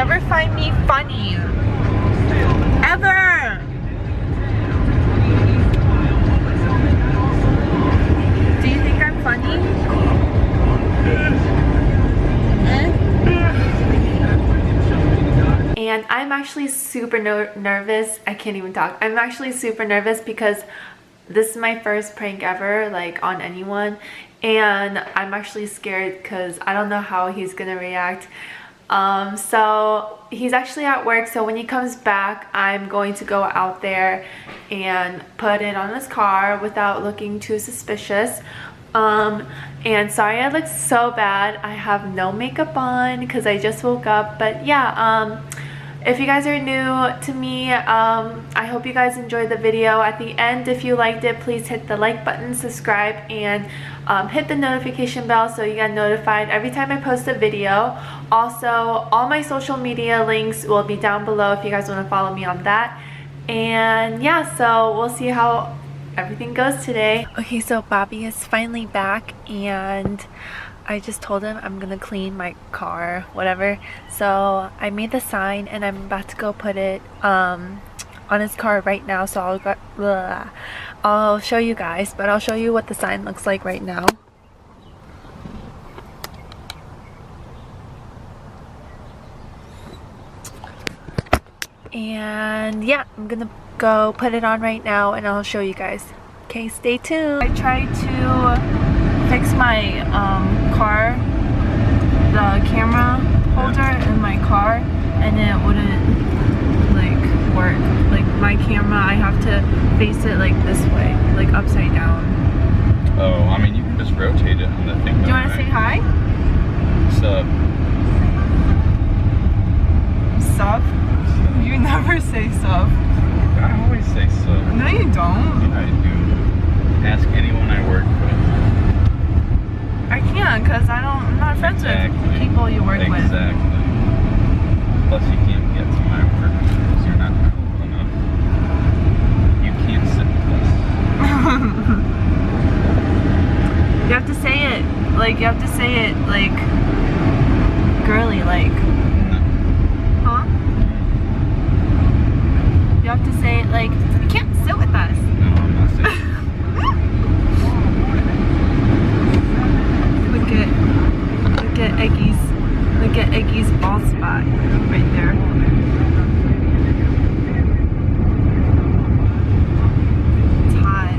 never find me funny. Ever! Do you think I'm funny? And I'm actually super nervous. I can't even talk. I'm actually super nervous because this is my first prank ever, like on anyone. And I'm actually scared because I don't know how he's gonna react. So he's actually at work, so when he comes back, I'm going to go out there and put it on his car without looking too suspicious. And sorry I look so bad. I have no makeup on because I just woke up, but yeah, if you guys are new to me, I hope you guys enjoyed the video. At the end, if you liked it, please hit the like button, subscribe, and hit the notification bell so you get notified every time I post a video. Also, all my social media links will be down below if you guys want to follow me on that. And yeah, so we'll see how everything goes today. Okay, so Bobby is finally back, and I just told him I'm gonna clean my car, whatever. So I made the sign and I'm about to go put it on his car right now. So I'll show you guys, but I'll show you what the sign looks like right now. And yeah, I'm gonna go put it on right now and I'll show you guys. Okay, stay tuned. I tried to fix my car, the camera holder in my car, and it wouldn't like work. Like my camera, I have to face it like this way, like upside down. Oh, I mean you can just rotate it on the thing. Do you want to say hi? Sup? Sup? You never say sup. I always say sup. No, you don't. Yeah, I do. Ask anyone I work with. I can't, because I'm not friends with people you work with. Exactly. Plus you can't get to my work because you're not cool enough. You can't sit with us. You have to say it, like, girly, like. No. Huh? You have to say it like, you can't sit with us. No, I'm not sitting. Look at Eggy's bald spot right there. It's hot.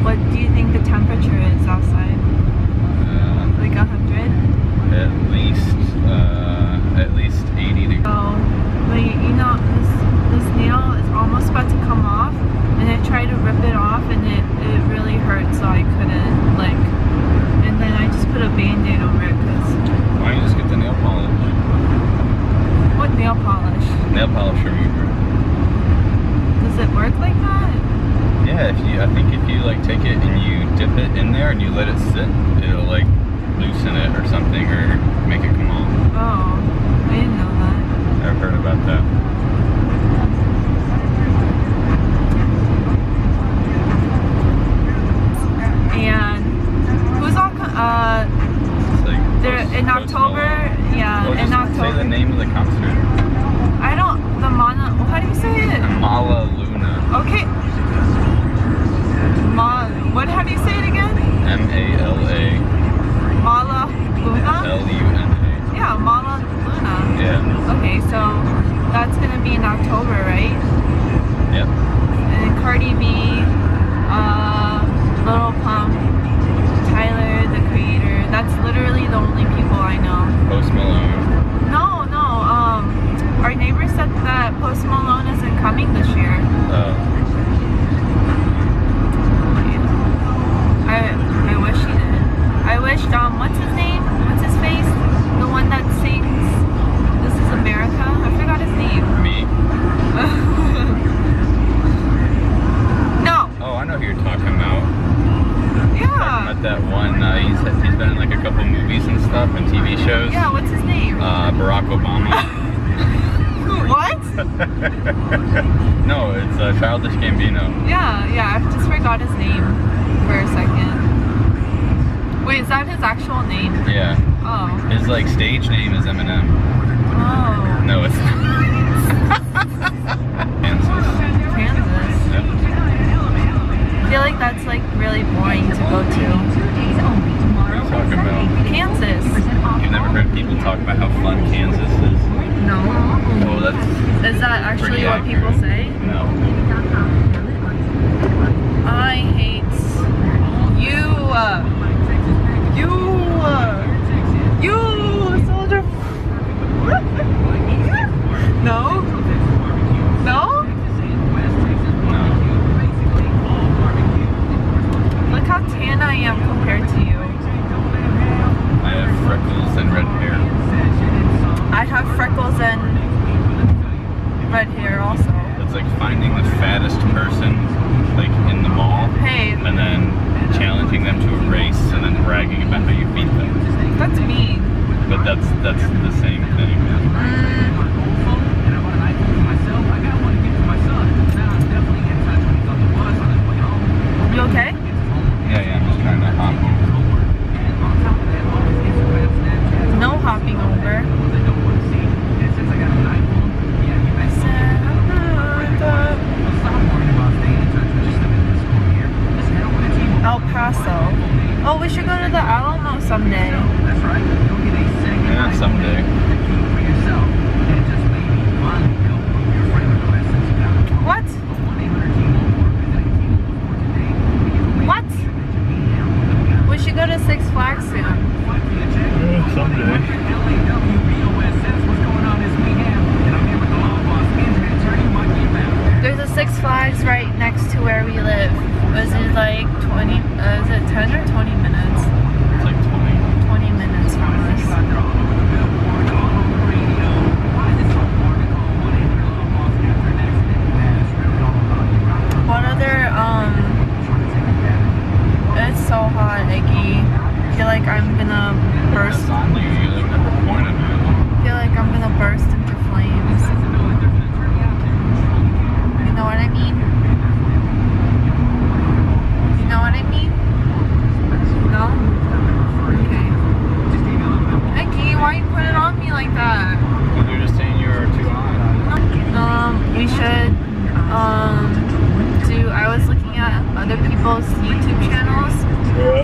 What do you think the temperature is outside? Like 100? At least 80 degrees. Oh, but you know, this nail is almost about to come off, and I tried to rip it off, and it really hurt, so I couldn't, like. And then I just put a band-aid over it because. Why don't you just get the nail polish? What nail polish? Nail polish remover. Does it work like that? Yeah, I think if you like take it and you dip it in there and you let it sit, it'll like loosen it or something or make it come off. Oh, I didn't know that. I've heard about that. And who's all Like they're in October? Yeah, well, in October. Say the name of the concert. I don't. The Mana. How do you say it? Mala Luna. Okay. What? How do you say it again? M-A-L-A. Mala Luna. L-U-N-A. Yeah, Mala Luna. Yeah. Okay, so that's gonna be in October, right? Yep. And then Cardi B, Lil Pump, Tyler, the Creator. That's literally the only people I know. Post Malone. No. Our neighbor said that Post Malone isn't coming this year. I wish he did. I wish, what's his name? What's his face? The one that sings This Is America? I forgot his name. Me. No. Oh, I know who you're talking about. Yeah. Talking about that one, he's been in like a couple movies and stuff and TV shows. Yeah, what's his name? Barack Obama. What? No, it's Childish Gambino. Yeah, I just forgot his name for a second. Wait, is that his actual name? Yeah. Oh. His like stage name is Eminem. Oh. No, it's not. Kansas. Kansas. Yep. I feel like that's like really boring to go to. What are you talking about? Kansas. You've never heard people talk about how fun Kansas is? No. Oh, that's Is that actually pretty what people accurate. say? No. I hate you. You, soldier. No? No? No. Look how tan I am compared to you. I have freckles and red hair. I have freckles and red hair also. It's like finding the fattest person like in the mall Hey, and then challenging them to a race and then bragging about how you beat them. that's mean. But that's the same thing. You okay? Yeah, I'm just trying to hop over. No hopping over. El Paso. Oh, we should go to the Alamo someday. Yeah, someday. What? What? We should go to Six Flags soon. Yeah, someday. There's a Six Flags right next to where we live. Was it like 20, is it 10 or 20 minutes? It's like 20. 20 minutes from us. What other, it's so hot, Iggy. I feel like I'm gonna burst. That's on you. You like never pointed at it. I feel like I'm gonna burst into flames. You know what I mean? You know what I mean? No? Okay. Iggy, why you put it on me like that? Because you're just saying you were too hot. We should, I was looking at other people's YouTube channels,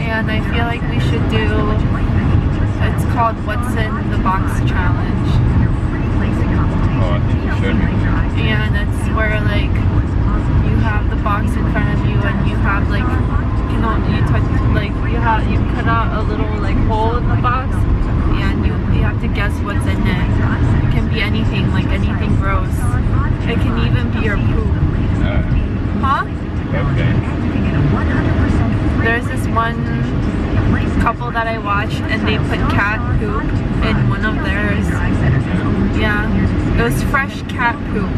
and I feel like we should do, it's called What's in the Box Challenge. Oh, I think you should. And it's where like, you have the box in front of you and you have like, you know, you touch, like, you cut out a little like hole in the box, and you have to guess what's in it. It can be anything, like anything gross. It can even be your poop. Huh? Okay. There's this one couple that I watch, and they put cat poop in one of theirs. Yeah, it was fresh cat poop.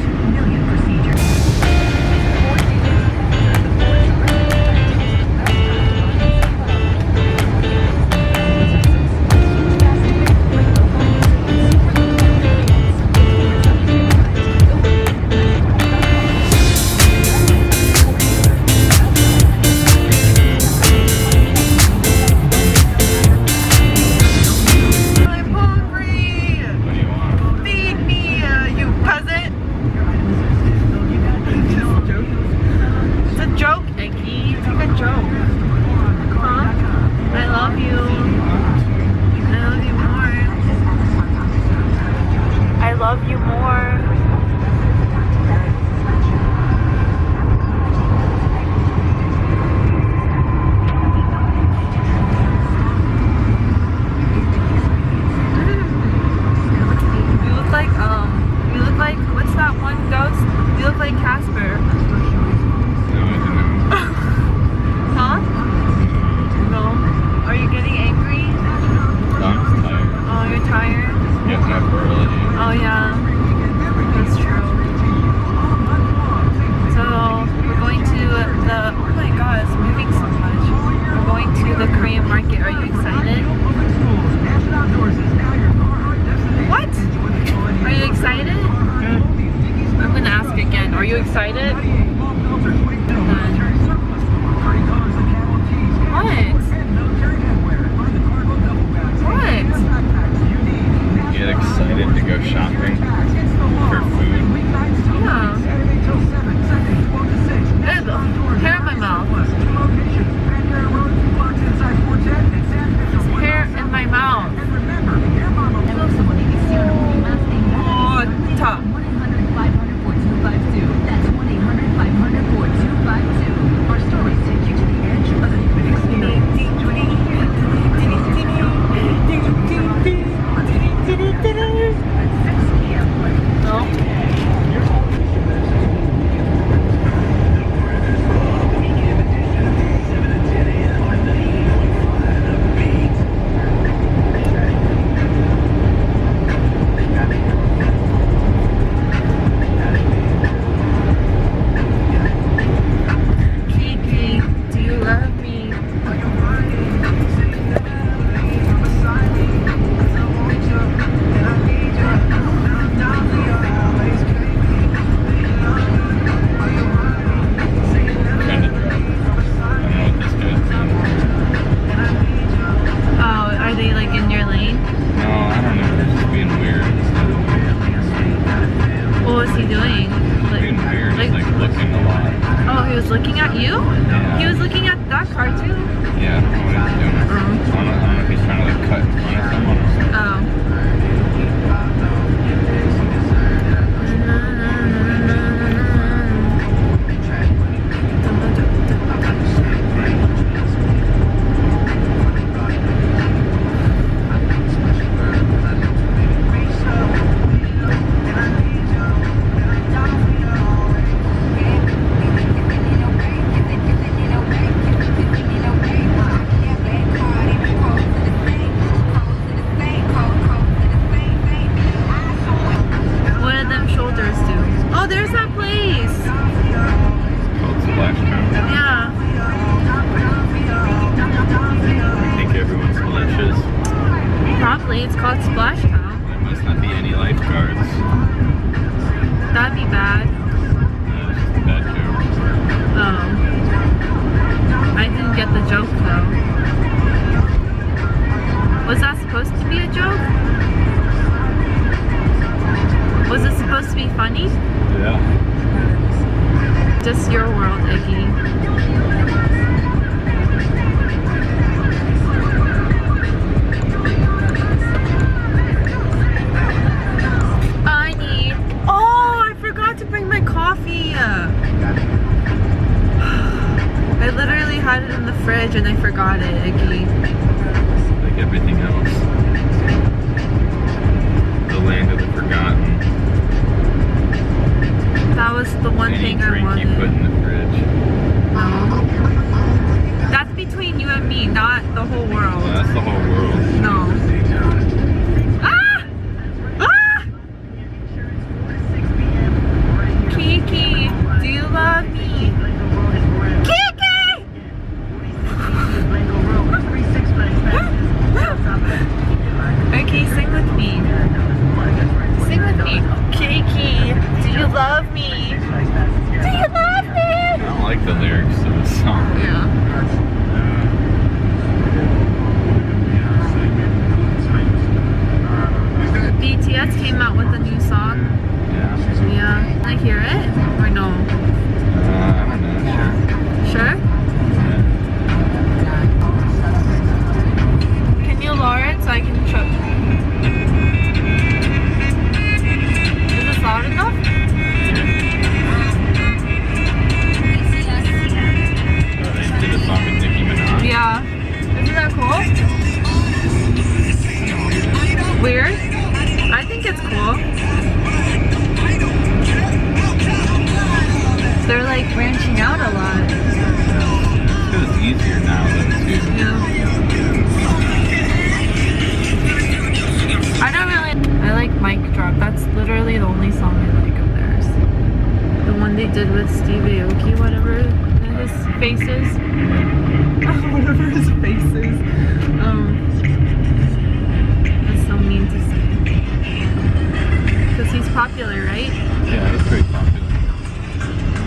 go shopping for food? Yeah. Hair in my mouth. Hair in my mouth. Oh, top. That's 1-800-500-4252. Our stories take you to the edge of the looking at you? Yeah. He was looking at that car too. Yeah, I don't know what he's doing. I don't know if he's trying to like cut in front of someone. Oh. It's called Splash Town. There must not be any lifeguards. That'd be bad. No, it's just a bad joke. Oh. I didn't get the joke though. Was that supposed to be a joke? Was it supposed to be funny? Yeah. Just your world, Iggy. I literally had it in the fridge and I forgot it, Iggy. Like everything else. The land of the forgotten. That was the one thing I wanted. Any drink you put in the fridge. No. That's between you and me, not the whole world. Well, that's the whole world. No. Ah! Ah! Kiki, do you love me? Okay, sing with me. Sing with me. Kiki, do you love me? Do you love me? I don't like the lyrics to this song. Yeah. BTS came out with a new song. Yeah. Yeah. Can I hear it? Or no? I don't know. Sure. Sure? Can you lower it so I can show? Is this loud enough? They did a song with Nicki Minaj. Yeah. Isn't that cool? Weird? I think it's cool. They're like branching out a lot. Because it's easier now than too. Yeah. I don't really. I like Mic Drop. That's literally the only song I like of theirs. The one they did with Steve Aoki, whatever his face is. Whatever his face is. That's so mean to say. Because he's popular, right? Yeah, it's pretty popular.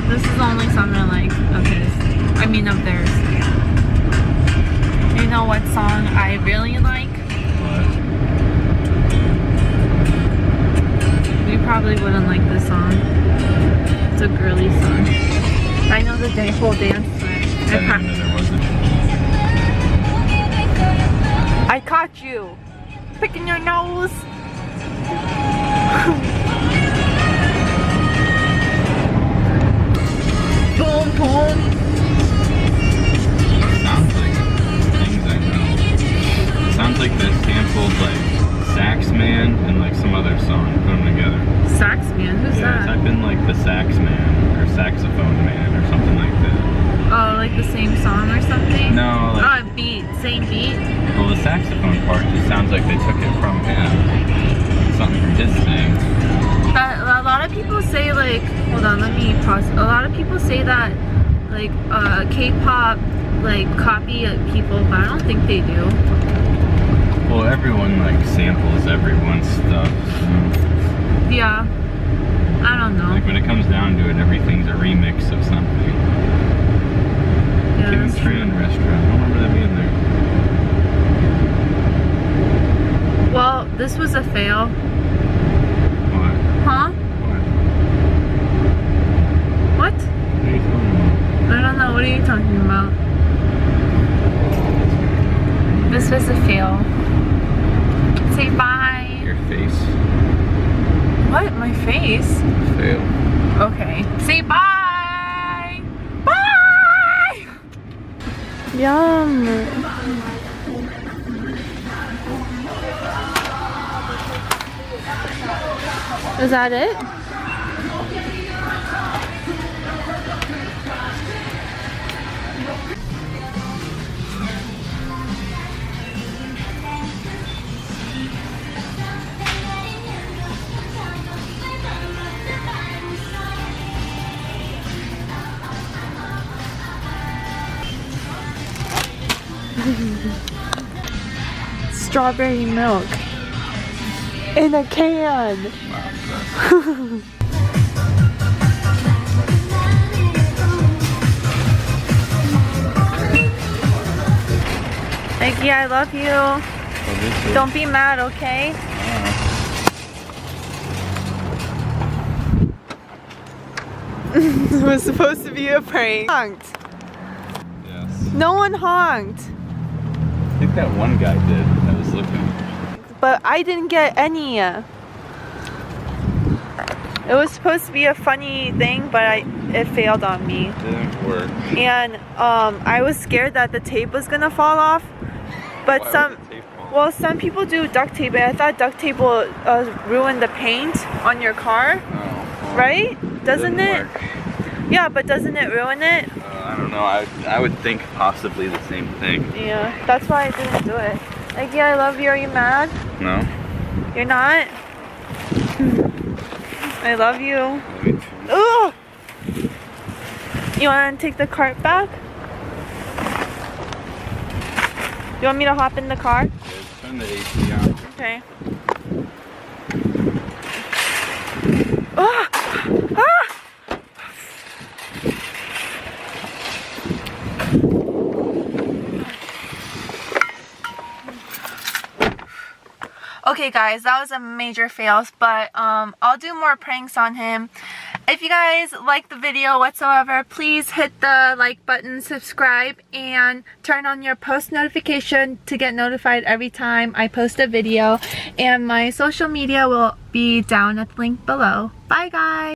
This is the only song I like of his. I mean of theirs. You know what song I really like? What? really wouldn't like this song. It's a girly song. I know the whole dance. I caught you picking your nose. Boom, boom. Sounds like things I know. It sounds like they sampled like Sax Man and like some other song, put them together. Sax Man? Who's that? Type in like the Sax Man or Saxophone Man or something like that. Oh, like the same song or something? No, like... Oh, beat. Same beat? Well, the saxophone part just sounds like they took it from him. Something from his thing. A lot of people say like, hold on, let me pause. A lot of people say that like K-pop like copy people, but I don't think they do. Well, everyone like samples everyone's stuff. Yeah. I don't know. Like when it comes down to it, everything's a remix of something. Yeah, Kim Tran restaurant. I don't remember that being there. Well, this was a fail. What? Huh? What? What? What are you talking about? I don't know. What are you talking about? This was a fail. Say bye. Your face. What? My face? Fail. Okay. Say bye. Bye. Yum. Is that it? Strawberry milk in a can. Eggy, I love you. Don't be mad, okay? It was supposed to be a prank. Honked. Yes. No one honked. I think that one guy did. I was looking. But I didn't get any. It was supposed to be a funny thing, but it failed on me. It didn't work. And I was scared that the tape was gonna fall off. But some people do duct tape, and I thought duct tape will ruin the paint on your car, right? Doesn't it? Work. Yeah, but doesn't it ruin it? I don't know. I would think possibly the same thing. Yeah, that's why I didn't do it. Eggy, I love you. Are you mad? No. You're not? I love you. Me too. Ugh! You want to take the cart back? You want me to hop in the car? Yeah, turn the AC on. Okay. Ah! Ah! Okay guys, that was a major fail, but I'll do more pranks on him. If you guys like the video whatsoever, please hit the like button, subscribe, and turn on your post notification to get notified every time I post a video. And my social media will be down at the link below. Bye guys!